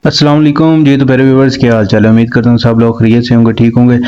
अस्सलाम वालेकुम जी। तो प्यारे व्यूवर्स, क्या हाल चाल है? उम्मीद करता हूँ सब लोग खैरियत से होंगे, ठीक होंगे।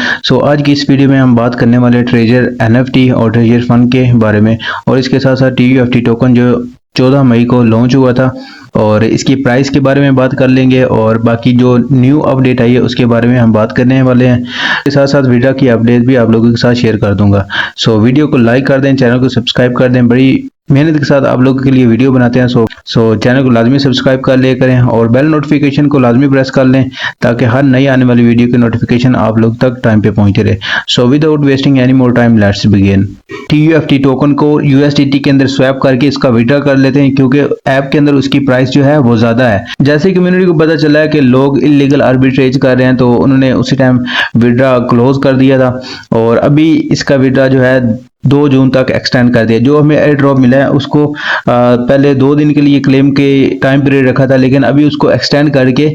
आज की इस वीडियो में हम बात करने वाले ट्रेजर एनएफटी और ट्रेजर फंड के बारे में, और इसके साथ साथ टीयूएफटी टोकन जो 14 मई को लॉन्च हुआ था और इसकी प्राइस के बारे में बात कर लेंगे, और बाकी जो न्यू अपडेट आई है उसके बारे में हम बात करने वाले हैं। इसके साथ साथ वीडियो की अपडेट भी आप लोगों के साथ शेयर कर दूंगा। वीडियो को लाइक कर दें, चैनल को सब्सक्राइब कर दें। बड़ी मेहनत के साथ आप लोगों के लिए वीडियो बनाते हैं। चैनल को लाजमी सब्सक्राइब कर लिया करें और बेल नोटिफिकेशन को लाजमी प्रेस कर लें ताकि हर नई आने वाली वीडियो की नोटिफिकेशन आप लोग तक टाइम पे पहुंचते रहे। Without wasting any more time, let's begin. TUFT token को यूएसडीटी के अंदर स्वैप करके इसका विड्रॉ कर लेते हैं, क्योंकि ऐप के अंदर उसकी प्राइस जो है वो ज्यादा है। जैसे कम्युनिटी को पता चला है कि लोग इलीगल आर्बिट्रेज कर रहे हैं, तो उन्होंने उसी टाइम विड्रॉ क्लोज कर दिया था, और अभी इसका विड्रॉ जो है 2 जून तक एक्सटेंड कर दिया। जो हमें एयर ड्रॉप मिला है उसको पहले 2 दिन के लिए क्लेम के टाइम पीरियड रखा था, लेकिन अभी उसको एक्सटेंड करके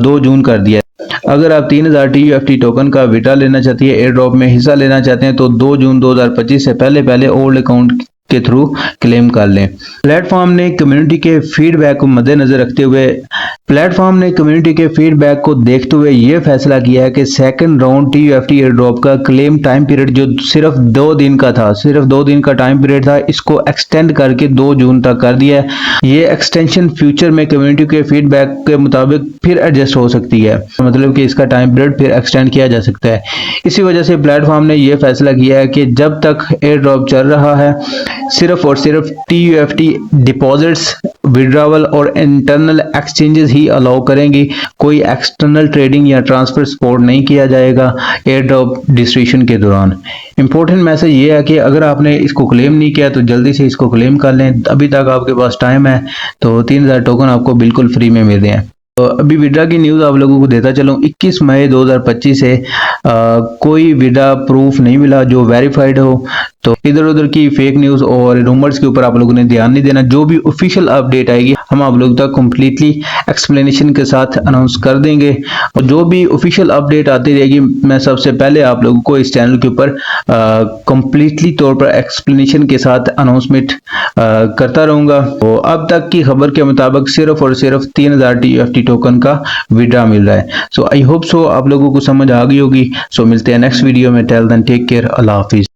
2 जून कर दिया। अगर आप 3000 टीयूएफटी टोकन का विड्रॉ लेना चाहते हैं, एयर ड्रॉप में हिस्सा लेना चाहते हैं, तो 2 जून 2025 से पहले ओल्ड अकाउंट के थ्रू क्लेम कर लें। प्लेटफॉर्म ने कम्युनिटी के फीडबैक को मद्देनजर रखते हुए देखते हुए ये फैसला किया है कि सेकंड राउंड टीयूएफटी एयर ड्रॉप का क्लेम टाइम पीरियड जो सिर्फ 2 दिन का था, सिर्फ 2 दिन का टाइम पीरियड था, इसको एक्सटेंड करके 2 जून तक कर दिया है। ये एक्सटेंशन फ्यूचर में कम्युनिटी के फीडबैक के मुताबिक फिर एडजस्ट हो सकती है, मतलब कि इसका टाइम पीरियड फिर एक्सटेंड किया जा सकता है। इसी वजह से प्लेटफॉर्म ने यह फैसला किया है कि जब तक एयर ड्रॉप चल रहा है, सिर्फ और सिर्फ टीयूएफटी डिपॉजिट्स, विड्रॉवल और इंटरनल एक्सचेंजेस ही अलाउ करेंगी। कोई एक्सटर्नल ट्रेडिंग या ट्रांसफर सपोर्ट नहीं किया जाएगा एयर ड्रॉप डिस्ट्रीब्यूशन के दौरान। इंपॉर्टेंट मैसेज ये है कि अगर आपने इसको क्लेम नहीं किया तो जल्दी से इसको क्लेम कर लें, अभी तक आपके पास टाइम है। तो 3000 टोकन आपको बिल्कुल फ्री में मिल रहे हैं। तो अभी विड्रॉ की न्यूज़ आप लोगों को देता चलूँ। 21 मई 2025 से कोई विड्रॉ प्रूफ नहीं मिला जो वेरीफाइड हो, तो इधर उधर की फेक न्यूज़ और रूमर्स के ऊपर आप लोगों ने ध्यान नहीं देना। जो भी ऑफिशियल अपडेट आएगी हम आप लोगों तक कंप्लीटली एक्सप्लेनेशन के साथ अनाउंस कर देंगे, और जो भी ऑफिशियल अपडेट आती रहेगी मैं सबसे पहले आप लोगों को इस चैनल के ऊपर कंप्लीटली तौर पर एक्सप्लेनेशन के साथ अनाउंसमेंट करता रहूंगा। तो अब तक की खबर के मुताबिक सिर्फ और सिर्फ 3000 टीयूएफटी टोकन का विड्रॉ मिल रहा है। आई होप सो आप लोगों को समझ आ गई होगी। मिलते हैं नेक्स्ट वीडियो में। टिल देन टेक केयर, अल्लाह हाफिज।